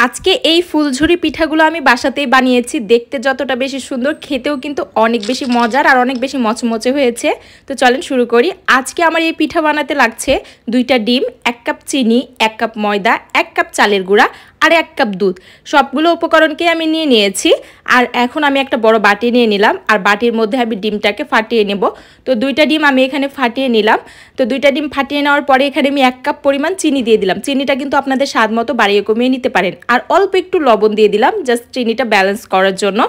আজকে এই ফুলঝুরি পিঠাগুলো আমি বাসাতেই বানিয়েছি। দেখতে যতটা বেশি সুন্দর, খেতেও কিন্তু অনেক বেশি মজার আর অনেক বেশি মচমচে হয়েছে। তো চলেন শুরু করি। আজকে আমার এই পিঠা বানাতে লাগছে 2টা ডিম, 1 কাপ চিনি, 1 কাপ ময়দা, 1 কাপ চালের গুঁড়া আর 1 কাপ দুধ। সবগুলো উপকরণকে আমি নিয়ে নিয়েছি। আর এখন আমি একটা বড় বাটি নিয়ে নিলাম, আর বাটির মধ্যে আমি ডিমটাকে ফাটিয়ে নেব। তো 2টা ডিম আমি এখানে ফাটিয়ে নিলাম। তো 2টা ডিম ফাটিয়ে নেওয়ার পরে এখানে আমি 1 কাপ পরিমাণ চিনি দিয়ে দিলাম। চিনিটা কিন্তু আপনাদের স্বাদ মতো বাড়িয়ে কমিয়ে নিতে পারেন। আর অল্প একটু লবণ দিয়ে দিলাম, জাস্ট চিনিটা ব্যালেন্স করার জন্য।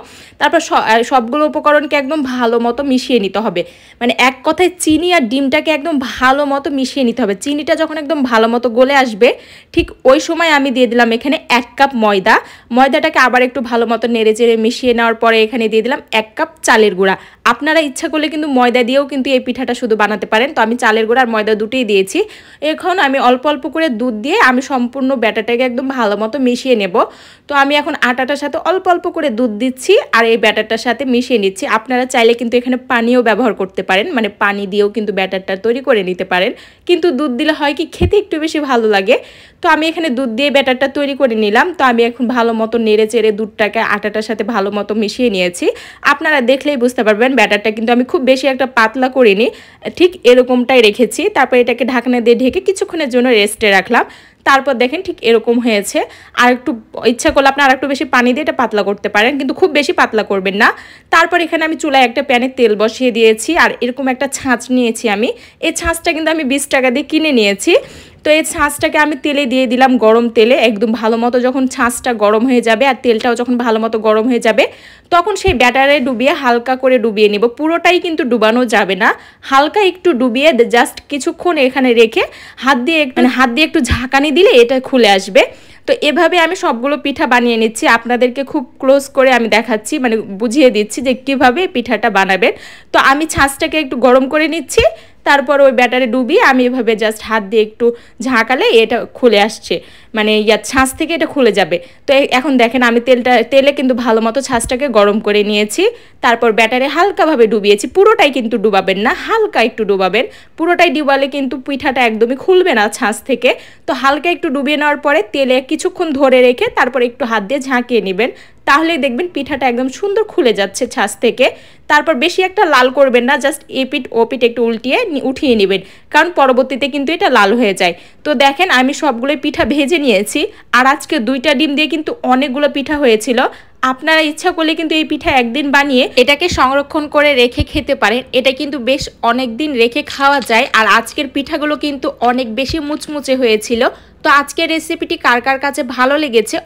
তারপর সবগুলো উপকরণকে একদম ভালো মতো মিশিয়ে নিতে হবে। মানে এক কথায় চিনি আর ডিমটাকে একদম ভালো মতো মিশিয়ে নিতে হবে। চিনিটা যখন একদম ভালো মতো গলে আসবে, ঠিক ওই সময় আমি দিয়ে দিলাম এখানে 1 কাপ ময়দা। ময়দাটাকে আবার একটু ভালো মতো নেড়ে চেড়ে মিশিয়ে নেওয়ার পরে এখানে দিয়ে দিলাম 1 কাপ চালের গুঁড়া। আপনারা ইচ্ছা করলে কিন্তু ময়দা দিয়েও কিন্তু এই পিঠাটা শুধু বানাতে পারেন। তো আমি চালের গুঁড়া আর ময়দা দুটোই দিয়েছি। এখন আমি অল্প অল্প করে দুধ দিয়ে আমি সম্পূর্ণ ব্যাটারটাকে একদম ভালো মতো মিশিয়ে নেব। তো আমি এখন আটাটার সাথে অল্প অল্প করে দুধ দিচ্ছি আর এই ব্যাটারটার সাথে মিশিয়ে নিচ্ছি। আপনারা চাইলে কিন্তু এখানে পানিও ব্যবহার করতে পারেন, মানে পানি দিয়েও কিন্তু ব্যাটারটা তৈরি করে নিতে পারেন। কিন্তু দুধ দিলে হয় কি, খেতে একটু বেশি ভালো লাগে। তো আমি এখানে দুধ দিয়ে ব্যাটারটা তৈরি করে নিলাম। তো আমি এখন ভালো মতো নেড়ে চেড়ে দুধটাকে আটাটার সাথে ভালো মতো মিশিয়ে নিয়েছি। আপনারা দেখলেই বুঝতে পারবেন ব্যাটারটা কিন্তু আমি খুব বেশি একটা পাতলা করিনি, ঠিক এরকমটাই রেখেছি। তারপর এটাকে ঢাকনা দিয়ে ঢেকে কিছুক্ষণের জন্য রেস্টে রাখলাম। তারপর দেখেন ঠিক এরকম হয়েছে। আর একটু ইচ্ছা করলে আপনি আর একটু বেশি পানি দিয়ে এটা পাতলা করতে পারেন, কিন্তু খুব বেশি পাতলা করবেন না। তারপর এখানে আমি চুলায় একটা প্যানে তেল বসিয়ে দিয়েছি আর এরকম একটা ছাঁচ নিয়েছি আমি। এই ছাঁচটা কিন্তু আমি 20 টাকা দিয়ে কিনে নিয়েছি। তো এই ছাঁচটাকে আমি তেলে দিয়ে দিলাম, গরম তেলে। একদম ভালো মতো যখন ছাঁচটা গরম হয়ে যাবে আর তেলটাও যখন ভালো মতো গরম হয়ে যাবে, তখন সেই ব্যাটারে ডুবিয়ে হালকা করে ডুবিয়ে নিব। পুরোটাই কিন্তু ডুবানো যাবে না, হালকা একটু ডুবিয়ে জাস্ট কিছুক্ষণ এখানে রেখে হাত দিয়ে একটু ঝাঁকানি দিলে এটা খুলে আসবে। তো এভাবে আমি সবগুলো পিঠা বানিয়ে নিচ্ছি। আপনাদেরকে খুব ক্লোজ করে আমি দেখাচ্ছি, মানে বুঝিয়ে দিচ্ছি যে কীভাবে পিঠাটা বানাবেন। তো আমি ছাঁচটাকে একটু গরম করে নিচ্ছি, তারপর ওই ব্যাটারে ডুবিয়ে আমি এভাবে জাস্ট হাত দিয়ে একটু ঝাঁকালে এটা খুলে আসছে, মানে ছাঁচ থেকে এটা খুলে যাবে। তো এখন দেখেন আমি তেলে কিন্তু ভালো মতো ছাঁচটাকে গরম করে নিয়েছি। তারপর ব্যাটারে হালকাভাবে ডুবিয়েছি। পুরোটাই কিন্তু ডুবাবেন না, হালকা একটু ডুবাবেন। পুরোটাই ডুবালে কিন্তু পিঠাটা একদমই খুলবে না ছাঁচ থেকে। তো হালকা একটু ডুবিয়ে নেওয়ার পরে তেলে কিছুক্ষণ ধরে রেখে তারপর একটু হাত দিয়ে ঝাঁকিয়ে নেবেন। তাহলেই দেখবেন পিঠাটা একদম সুন্দর খুলে যাচ্ছে ছাঁচ থেকে। তারপর বেশি একটা লাল করবেন না, জাস্ট এপিট ওপিট একটু উঠিয়ে নেবেন, কারণ পরবর্তীতে কিন্তু এটা লাল হয়ে যায়। তো দেখেন আমি সবগুলো পিঠা ভেজে নিয়েছি। আর আজকে 2টা ডিম দিয়ে কিন্তু অনেকগুলো পিঠা হয়েছিল। আপনারা ইচ্ছা করলে কিন্তু এই পিঠা একদিন বানিয়ে এটাকে সংরক্ষণ করে রেখে খেতে পারেন। এটা কিন্তু বেশ অনেক দিন রেখে খাওয়া যায়। আর আজকের পিঠাগুলো কিন্তু অনেক বেশি মুচমুচে হয়েছিল। তো আজকের রেসিপিটি কার কার কাছে ভালো লেগেছে